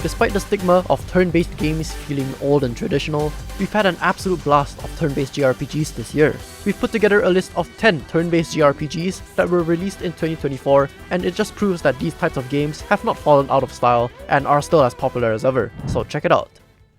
Despite the stigma of turn-based games feeling old and traditional, we've had an absolute blast of turn-based JRPGs this year. We've put together a list of 10 turn-based JRPGs that were released in 2024, and it just proves that these types of games have not fallen out of style and are still as popular as ever, so check it out.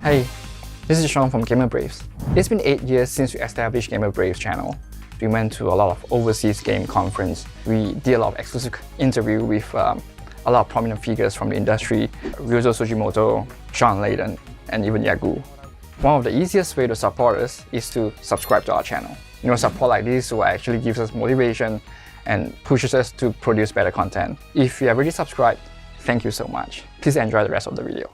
Hey, this is Sean from Gamer Braves. It's been 8 years since we established Gamer Braves channel. We went to a lot of overseas game conference. We did a lot of exclusive interview with a lot of prominent figures from the industry, Ryuzo Sugimoto, Sean Layden, and even Yagu. One of the easiest way to support us is to subscribe to our channel. Support like this will actually gives us motivation and pushes us to produce better content. If you have already subscribed, thank you so much. Please enjoy the rest of the video.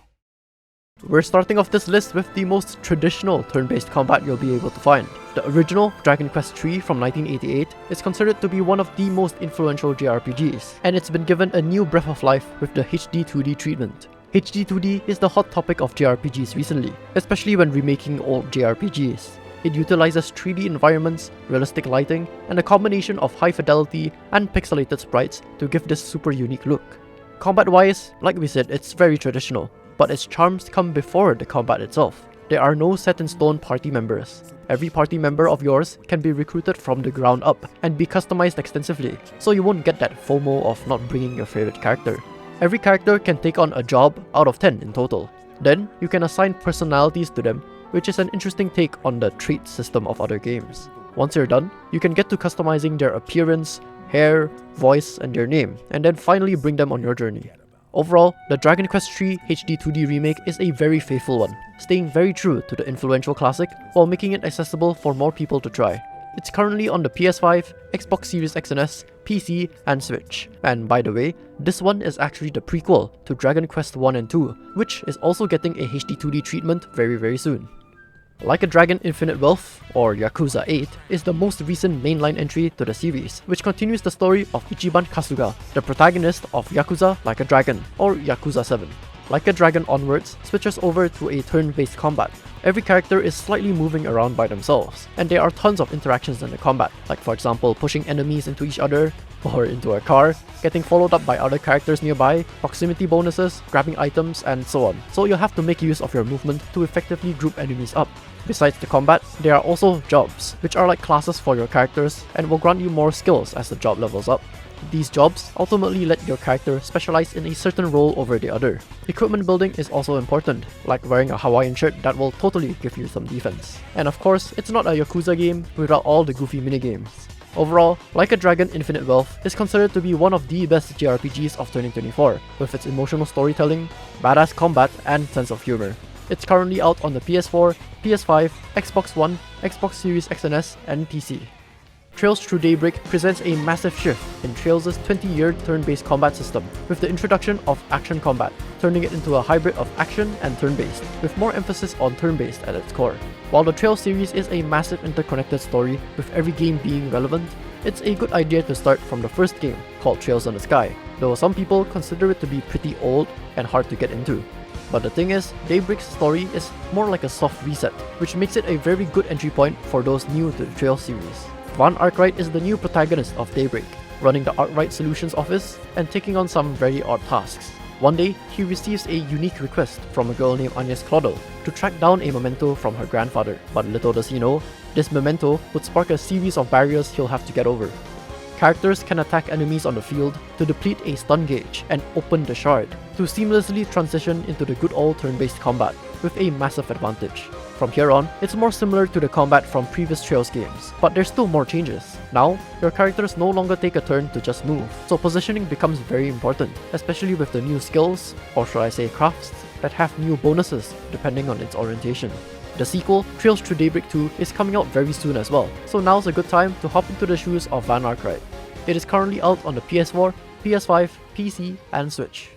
We're starting off this list with the most traditional turn-based combat you'll be able to find. The original Dragon Quest III from 1988 is considered to be one of the most influential JRPGs, and it's been given a new breath of life with the HD 2D treatment. HD 2D is the hot topic of JRPGs recently, especially when remaking old JRPGs. It utilizes 3D environments, realistic lighting, and a combination of high fidelity and pixelated sprites to give this super unique look. Combat-wise, like we said, it's very traditional, but its charms come before the combat itself. There are no set-in-stone party members. Every party member of yours can be recruited from the ground up and be customized extensively, so you won't get that FOMO of not bringing your favorite character. Every character can take on a job out of 10 in total. Then, you can assign personalities to them, which is an interesting take on the trait system of other games. Once you're done, you can get to customizing their appearance, hair, voice, and their name, and then finally bring them on your journey. Overall, the Dragon Quest III HD 2D remake is a very faithful one, staying very true to the influential classic while making it accessible for more people to try. It's currently on the PS5, Xbox Series X and S, PC, and Switch. And by the way, this one is actually the prequel to Dragon Quest 1 and 2, which is also getting a HD 2D treatment very soon. Like a Dragon Infinite Wealth, or Yakuza 8, is the most recent mainline entry to the series, which continues the story of Ichiban Kasuga, the protagonist of Yakuza Like a Dragon, or Yakuza 7. Like a Dragon onwards switches over to a turn-based combat. Every character is slightly moving around by themselves, and there are tons of interactions in the combat, like for example pushing enemies into each other, or into a car, getting followed up by other characters nearby, proximity bonuses, grabbing items, and so on. So you'll have to make use of your movement to effectively group enemies up. Besides the combat, there are also jobs, which are like classes for your characters and will grant you more skills as the job levels up. These jobs ultimately let your character specialize in a certain role over the other. Equipment building is also important, like wearing a Hawaiian shirt that will totally give you some defense. And of course, it's not a Yakuza game without all the goofy minigames. Overall, Like a Dragon Infinite Wealth is considered to be one of the best JRPGs of 2024, with its emotional storytelling, badass combat, and sense of humor. It's currently out on the PS4, PS5, Xbox One, Xbox Series X and S, and PC. Trails Through Daybreak presents a massive shift in Trails' 20-year turn-based combat system, with the introduction of action combat, turning it into a hybrid of action and turn-based, with more emphasis on turn-based at its core. While the Trails series is a massive interconnected story, with every game being relevant, it's a good idea to start from the first game, called Trails in the Sky, though some people consider it to be pretty old and hard to get into. But the thing is, Daybreak's story is more like a soft reset, which makes it a very good entry point for those new to the Trails series. Van Arkwright is the new protagonist of Daybreak, running the Arkwright Solutions office and taking on some very odd tasks. One day, he receives a unique request from a girl named Agnes Claudel to track down a memento from her grandfather, but little does he know, this memento would spark a series of barriers he'll have to get over. Characters can attack enemies on the field to deplete a stun gauge and open the shard, to seamlessly transition into the good old turn-based combat, with a massive advantage. From here on, it's more similar to the combat from previous Trails games, but there's still more changes. Now, your characters no longer take a turn to just move, so positioning becomes very important, especially with the new skills, or should I say crafts, that have new bonuses depending on its orientation. The sequel, Trails Through Daybreak 2, is coming out very soon as well, so now's a good time to hop into the shoes of Van Arkwright. It is currently out on the PS4, PS5, PC, and Switch.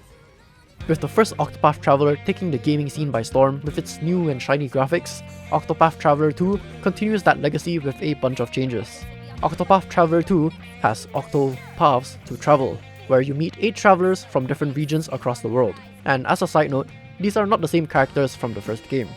With the first Octopath Traveler taking the gaming scene by storm with its new and shiny graphics, Octopath Traveler 2 continues that legacy with a bunch of changes. Octopath Traveler 2 has Octopaths to travel, where you meet 8 travelers from different regions across the world. And as a side note, these are not the same characters from the first game.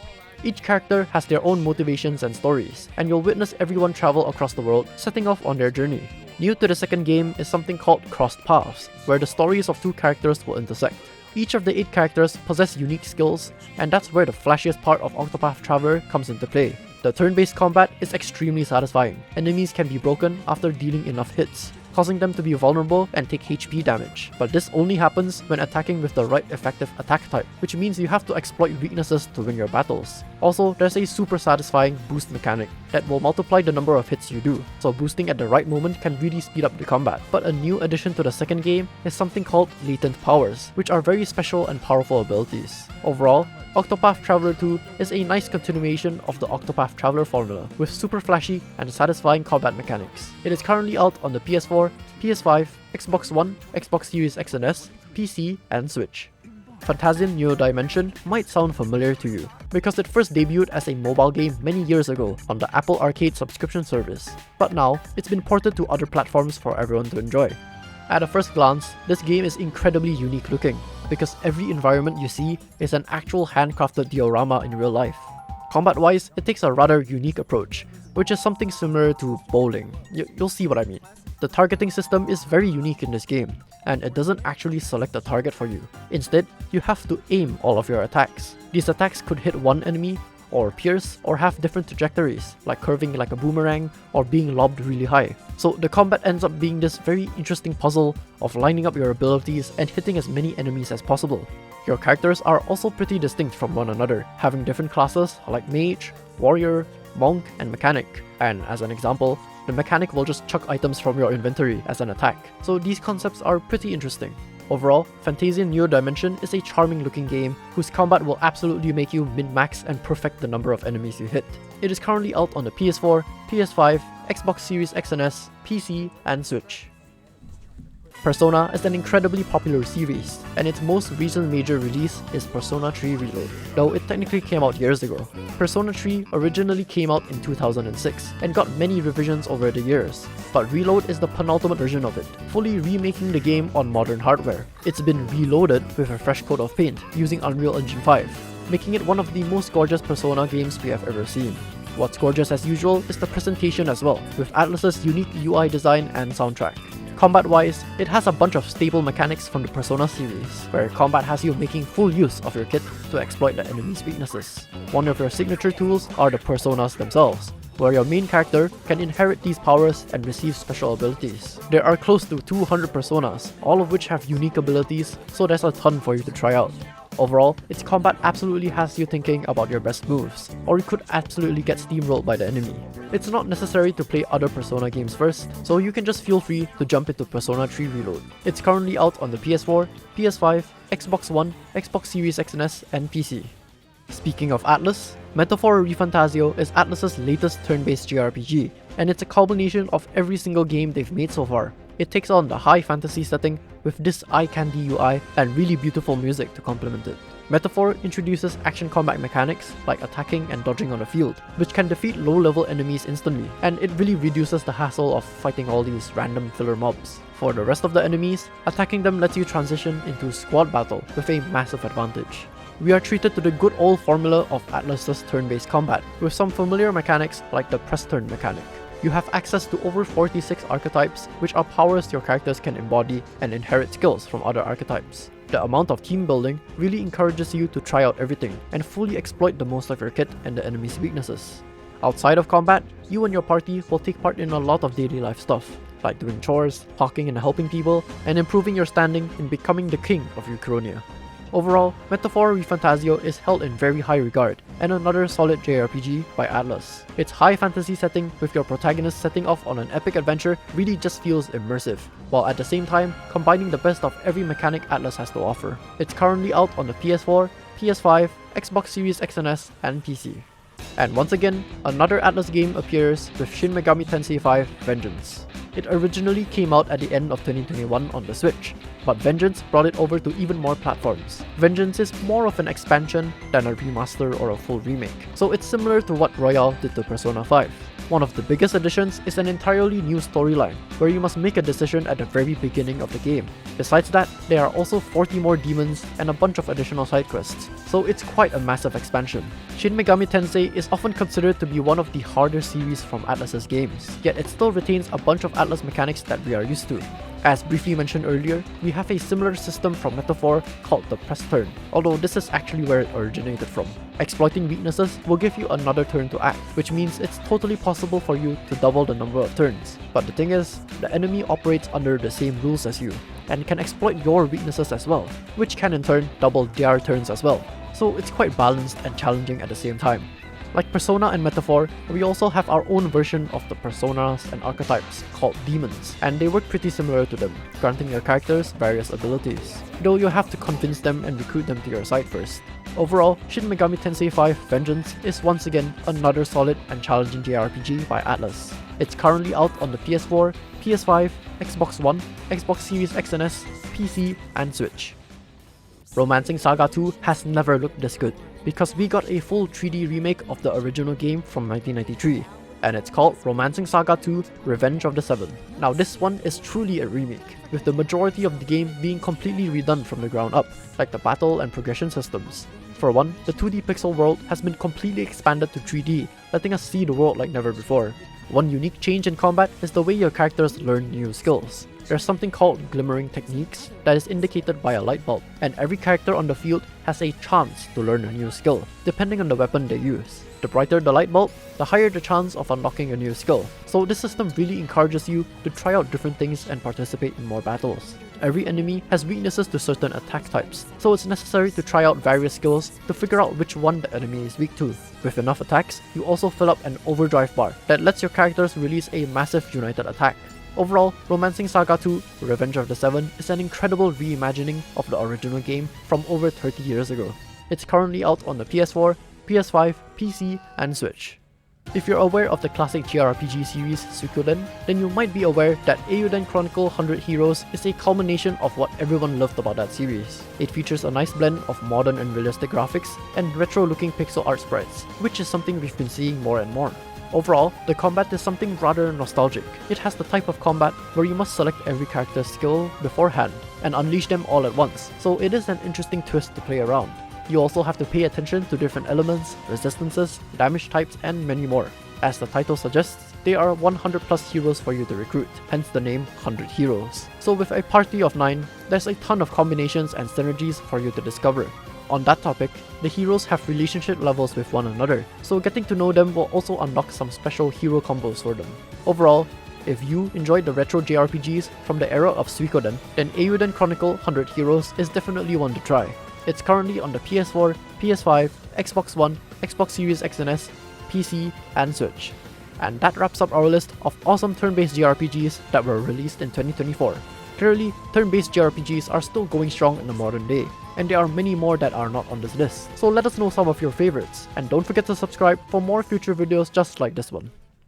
Each character has their own motivations and stories, and you'll witness everyone travel across the world setting off on their journey. New to the second game is something called Crossed Paths, where the stories of two characters will intersect. Each of the 8 characters possess unique skills, and that's where the flashiest part of Octopath Traveler comes into play. The turn-based combat is extremely satisfying. Enemies can be broken after dealing enough hits, causing them to be vulnerable and take HP damage. But this only happens when attacking with the right effective attack type, which means you have to exploit weaknesses to win your battles. Also, there's a super satisfying boost mechanic that will multiply the number of hits you do, so boosting at the right moment can really speed up the combat. But a new addition to the second game is something called latent powers, which are very special and powerful abilities. Overall, Octopath Traveler 2 is a nice continuation of the Octopath Traveler formula, with super flashy and satisfying combat mechanics. It is currently out on the PS4, PS5, Xbox One, Xbox Series X and S, PC, and Switch. FANTASIAN New Dimension might sound familiar to you, because it first debuted as a mobile game many years ago on the Apple Arcade subscription service, but now it's been ported to other platforms for everyone to enjoy. At a first glance, this game is incredibly unique looking, because every environment you see is an actual handcrafted diorama in real life. Combat-wise, it takes a rather unique approach, which is something similar to bowling. You'll see what I mean. The targeting system is very unique in this game, and it doesn't actually select a target for you. Instead, you have to aim all of your attacks. These attacks could hit one enemy, or pierce, or have different trajectories, like curving like a boomerang, or being lobbed really high. So the combat ends up being this very interesting puzzle of lining up your abilities and hitting as many enemies as possible. Your characters are also pretty distinct from one another, having different classes like Mage, Warrior, Monk, and Mechanic. And as an example, the Mechanic will just chuck items from your inventory as an attack. So these concepts are pretty interesting. Overall, FANTASIAN New Dimension is a charming looking game whose combat will absolutely make you min-max and perfect the number of enemies you hit. It is currently out on the PS4, PS5, Xbox Series X and S, PC, and Switch. Persona is an incredibly popular series, and its most recent major release is Persona 3 Reload, though it technically came out years ago. Persona 3 originally came out in 2006 and got many revisions over the years, but Reload is the penultimate version of it, fully remaking the game on modern hardware. It's been reloaded with a fresh coat of paint using Unreal Engine 5, making it one of the most gorgeous Persona games we have ever seen. What's gorgeous as usual is the presentation as well, with Atlus's unique UI design and soundtrack. Combat-wise, it has a bunch of staple mechanics from the Persona series, where combat has you making full use of your kit to exploit the enemy's weaknesses. One of your signature tools are the Personas themselves, where your main character can inherit these powers and receive special abilities. There are close to 200 Personas, all of which have unique abilities, so there's a ton for you to try out. Overall, its combat absolutely has you thinking about your best moves, or you could absolutely get steamrolled by the enemy. It's not necessary to play other Persona games first, so you can just feel free to jump into Persona 3 Reload. It's currently out on the PS4, PS5, Xbox One, Xbox Series X and S, and PC. Speaking of Atlus, Metaphor ReFantazio is Atlus's latest turn-based JRPG, and it's a culmination of every single game they've made so far. It takes on the high fantasy setting with this eye-candy UI and really beautiful music to complement it. Metaphor introduces action combat mechanics like attacking and dodging on the field, which can defeat low-level enemies instantly, and it really reduces the hassle of fighting all these random filler mobs. For the rest of the enemies, attacking them lets you transition into squad battle with a massive advantage. We are treated to the good old formula of Atlus's turn-based combat, with some familiar mechanics like the press turn mechanic. You have access to over 46 archetypes, which are powers your characters can embody and inherit skills from other archetypes. The amount of team building really encourages you to try out everything and fully exploit the most of your kit and the enemy's weaknesses. Outside of combat, you and your party will take part in a lot of daily life stuff, like doing chores, talking and helping people, and improving your standing in becoming the king of Uchronia. Overall, Metaphor ReFantazio is held in very high regard, and another solid JRPG by Atlus. Its high fantasy setting with your protagonist setting off on an epic adventure really just feels immersive, while at the same time combining the best of every mechanic Atlus has to offer. It's currently out on the PS4, PS5, Xbox Series X and S, and PC. And once again, another Atlus game appears with Shin Megami Tensei 5 Vengeance. It originally came out at the end of 2021 on the Switch, but Vengeance brought it over to even more platforms. Vengeance is more of an expansion than a remaster or a full remake, so it's similar to what Royale did to Persona 5. One of the biggest additions is an entirely new storyline, where you must make a decision at the very beginning of the game. Besides that, there are also 40 more demons and a bunch of additional side quests, so it's quite a massive expansion. Shin Megami Tensei is often considered to be one of the harder series from Atlus's games, yet it still retains a bunch of Atlus mechanics that we are used to. As briefly mentioned earlier, we have a similar system from Metaphor called the press turn, although this is actually where it originated from. Exploiting weaknesses will give you another turn to act, which means it's totally possible for you to double the number of turns. But the thing is, the enemy operates under the same rules as you, and can exploit your weaknesses as well, which can in turn double their turns as well. So it's quite balanced and challenging at the same time. Like Persona and Metaphor, we also have our own version of the personas and archetypes called demons, and they work pretty similar to them, granting your characters various abilities, though you have to convince them and recruit them to your side first. Overall, Shin Megami Tensei 5 Vengeance is once again another solid and challenging JRPG by Atlus. It's currently out on the PS4, PS5, Xbox One, Xbox Series X and S, PC, and Switch. Romancing Saga 2 has never looked this good, because we got a full 3D remake of the original game from 1993, and it's called Romancing Saga 2 Revenge of the Seven. Now this one is truly a remake, with the majority of the game being completely redone from the ground up, like the battle and progression systems. For one, the 2D pixel world has been completely expanded to 3D, letting us see the world like never before. One unique change in combat is the way your characters learn new skills. There's something called glimmering techniques that is indicated by a light bulb, and every character on the field has a chance to learn a new skill, depending on the weapon they use. The brighter the light bulb, the higher the chance of unlocking a new skill. So this system really encourages you to try out different things and participate in more battles. Every enemy has weaknesses to certain attack types, so it's necessary to try out various skills to figure out which one the enemy is weak to. With enough attacks, you also fill up an overdrive bar that lets your characters release a massive united attack. Overall, Romancing Saga 2 Revenge of the Seven is an incredible reimagining of the original game from over 30 years ago. It's currently out on the PS4, PS5, PC, and Switch. If you're aware of the classic JRPG series Suikoden, then you might be aware that Eiyuden Chronicle 100 Heroes is a culmination of what everyone loved about that series. It features a nice blend of modern and realistic graphics and retro-looking pixel art sprites, which is something we've been seeing more and more. Overall, the combat is something rather nostalgic. It has the type of combat where you must select every character's skill beforehand and unleash them all at once, so it is an interesting twist to play around. You also have to pay attention to different elements, resistances, damage types, and many more. As the title suggests, there are 100 plus heroes for you to recruit, hence the name 100 Heroes. So with a party of 9, there's a ton of combinations and synergies for you to discover. On that topic, the heroes have relationship levels with one another, so getting to know them will also unlock some special hero combos for them. Overall, if you enjoyed the retro JRPGs from the era of Suikoden, then Eiyuden Chronicle 100 Heroes is definitely one to try. It's currently on the PS4, PS5, Xbox One, Xbox Series X and S, PC, and Switch. And that wraps up our list of awesome turn-based JRPGs that were released in 2024. Clearly, turn-based JRPGs are still going strong in the modern day, and there are many more that are not on this list. So let us know some of your favorites, and don't forget to subscribe for more future videos just like this one.